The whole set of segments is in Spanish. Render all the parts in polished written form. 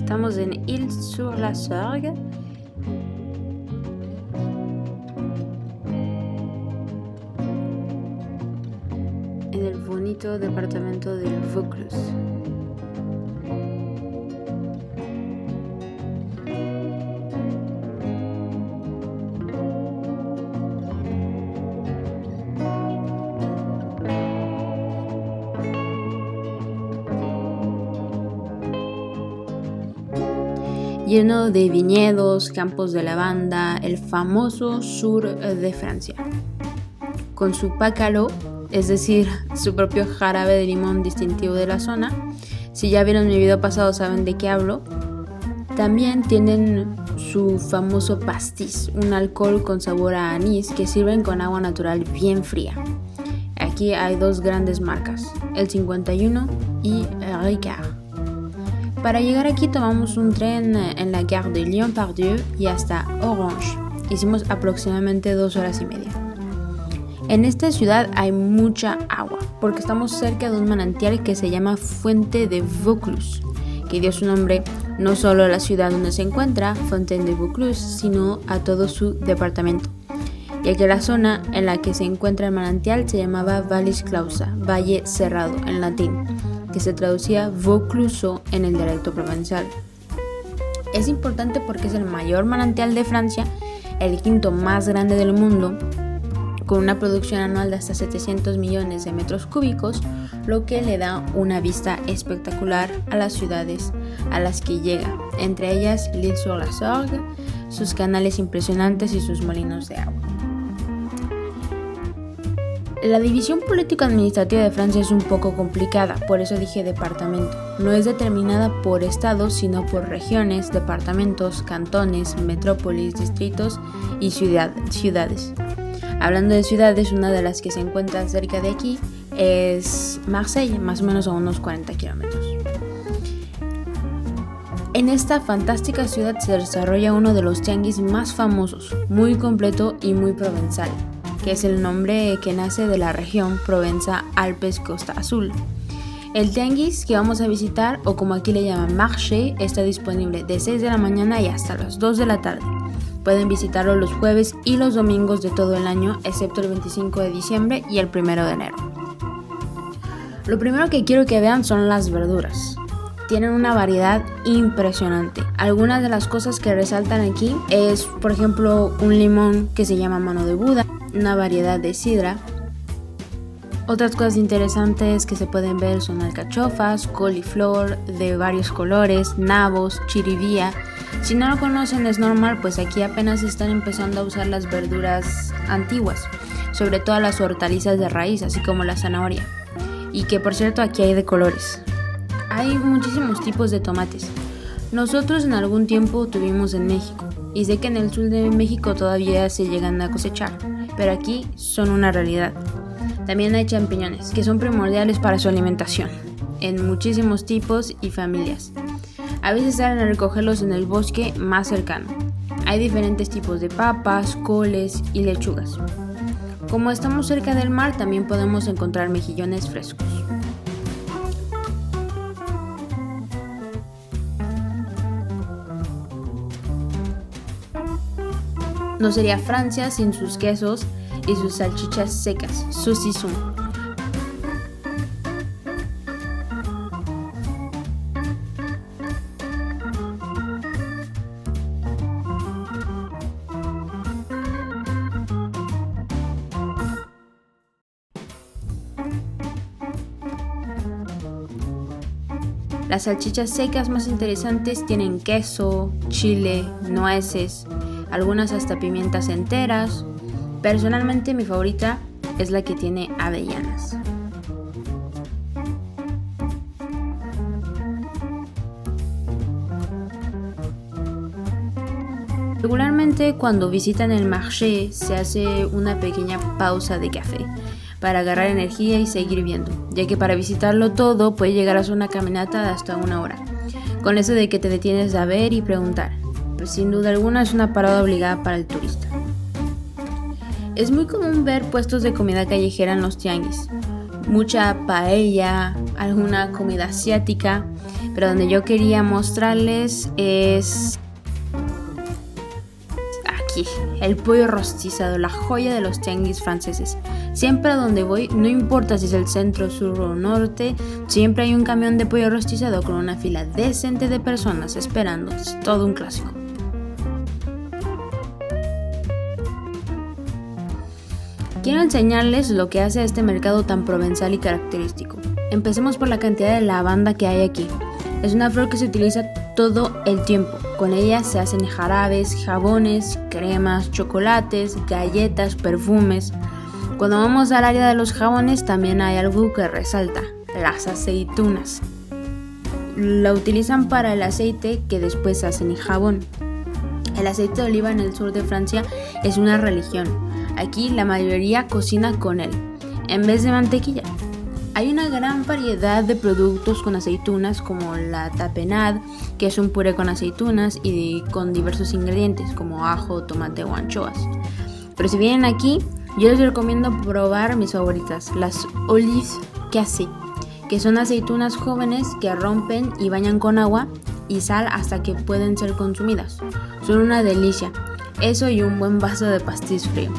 Estamos en Île-sur-la-Sorgue. En el bonito departamento del Vaucluse. Lleno de viñedos, campos de lavanda, el famoso sur de Francia. Con su pacalo, es decir, su propio jarabe de limón distintivo de la zona. Si ya vieron mi video pasado saben de qué hablo. También tienen su famoso pastis, un alcohol con sabor a anís que sirven con agua natural bien fría. Aquí hay dos grandes marcas, el 51 y Ricard. Para llegar aquí tomamos un tren en la gare de Lyon-Part-Dieu y hasta Orange. Hicimos aproximadamente 2 horas y media. En esta ciudad hay mucha agua, porque estamos cerca de un manantial que se llama Fuente de Vaucluse, que dio su nombre no solo a la ciudad donde se encuentra, Fontaine de Vaucluse, sino a todo su departamento, ya que la zona en la que se encuentra el manantial se llamaba Vallis Clausa, Valle Cerrado en latín, que se traducía Vaucluso en el dialecto provençal. Es importante porque es el mayor manantial de Francia, el quinto más grande del mundo, con una producción anual de hasta 700 millones de metros cúbicos, lo que le da una vista espectacular a las ciudades a las que llega, entre ellas l'Île-sur-la-Sorgue, sus canales impresionantes y sus molinos de agua. La división político-administrativa de Francia es un poco complicada, por eso dije departamento. No es determinada por estados, sino por regiones, departamentos, cantones, metrópolis, distritos y ciudades. Hablando de ciudades, una de las que se encuentra cerca de aquí es Marsella, más o menos a unos 40 kilómetros. En esta fantástica ciudad se desarrolla uno de los tianguis más famosos, muy completo y muy provenzal, que es el nombre que nace de la región Provenza-Alpes-Costa Azul. El tianguis que vamos a visitar, o como aquí le llaman marché, está disponible de 6 de la mañana y hasta las 2 de la tarde. Pueden visitarlo los jueves y los domingos de todo el año, excepto el 25 de diciembre y el 1 de enero. Lo primero que quiero que vean son las verduras. Tienen una variedad impresionante. Algunas de las cosas que resaltan aquí es, por ejemplo, un limón que se llama mano de Buda, una variedad de sidra. Otras cosas interesantes que se pueden ver son alcachofas, coliflor de varios colores, nabos, chirivía. Si no lo conocen es normal, pues aquí apenas están empezando a usar las verduras antiguas, sobre todo las hortalizas de raíz, así como la zanahoria. Y que por cierto aquí hay de colores. Hay muchísimos tipos de tomates. Nosotros en algún tiempo tuvimos en México, y sé que en el sur de México todavía se llegan a cosechar, pero aquí son una realidad. También hay champiñones, que son primordiales para su alimentación, en muchísimos tipos y familias. A veces salen a recogerlos en el bosque más cercano. Hay diferentes tipos de papas, coles y lechugas. Como estamos cerca del mar, también podemos encontrar mejillones frescos. No sería Francia sin sus quesos y sus salchichas secas, saucisson. Las salchichas secas más interesantes tienen queso, chile, nueces, algunas hasta pimientas enteras. Personalmente mi favorita es la que tiene avellanas. Regularmente cuando visitan el marché se hace una pequeña pausa de café para agarrar energía y seguir viendo, ya que para visitarlo todo puede llegar a ser una caminata de hasta 1 hora, con eso de que te detienes a ver y preguntar. Pues sin duda alguna es una parada obligada para el turista. Es muy común ver puestos de comida callejera en los tianguis, mucha paella, alguna comida asiática pero donde yo quería mostrarles es aquí, el pollo rostizado, la joya de los tianguis franceses. Siempre a donde voy, no importa si es el centro, sur o norte, siempre hay un camión de pollo rostizado con una fila decente de personas esperando. Es todo un clásico. Quiero enseñarles lo que hace a este mercado tan provenzal y característico. Empecemos por la cantidad de lavanda que hay aquí. Es una flor que se utiliza todo el tiempo. Con ella se hacen jarabes, jabones, cremas, chocolates, galletas, perfumes. Cuando vamos al área de los jabones también hay algo que resalta, las aceitunas. La utilizan para el aceite que después hacen jabón. El aceite de oliva en el sur de Francia es una religión. Aquí la mayoría cocina con él, en vez de mantequilla. Hay una gran variedad de productos con aceitunas como la tapenade, que es un puré con aceitunas y con diversos ingredientes como ajo, tomate o anchoas. Pero si vienen aquí, yo les recomiendo probar mis favoritas, las olives cassées, que son aceitunas jóvenes que rompen y bañan con agua y sal hasta que pueden ser consumidas. Son una delicia, eso y un buen vaso de pastis frío.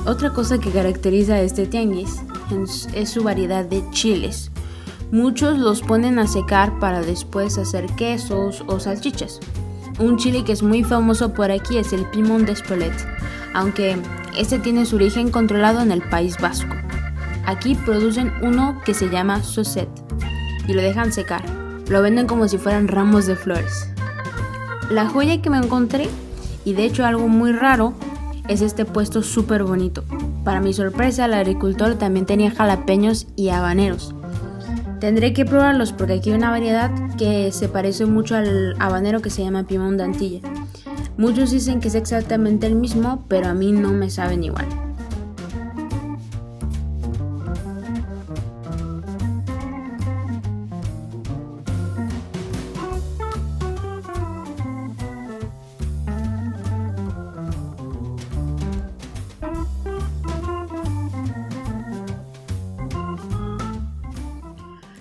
Otra cosa que caracteriza a este tianguis es su variedad de chiles. Muchos los ponen a secar para después hacer quesos o salchichas. Un chile que es muy famoso por aquí es el piment d'Espelette, aunque este tiene su origen controlado en el País Vasco. Aquí producen uno que se llama saucette y lo dejan secar. Lo venden como si fueran ramos de flores. La joya que me encontré, y de hecho algo muy raro, es este puesto súper bonito. Para mi sorpresa, el agricultor también tenía jalapeños y habaneros. Tendré que probarlos porque aquí hay una variedad que se parece mucho al habanero que se llama piment d'Antille. Muchos dicen que es exactamente el mismo, pero a mí no me saben igual.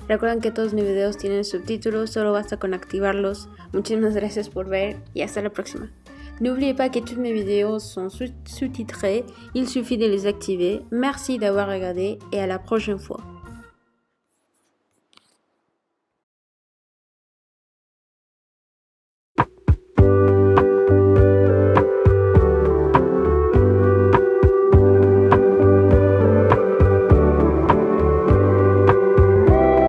Recuerden que todos mis videos tienen subtítulos, solo basta con activarlos. Muchísimas gracias por ver y hasta la próxima. N'oubliez pas que toutes mes vidéos sont sous-titrées, il suffit de les activer. Merci d'avoir regardé et à la prochaine fois.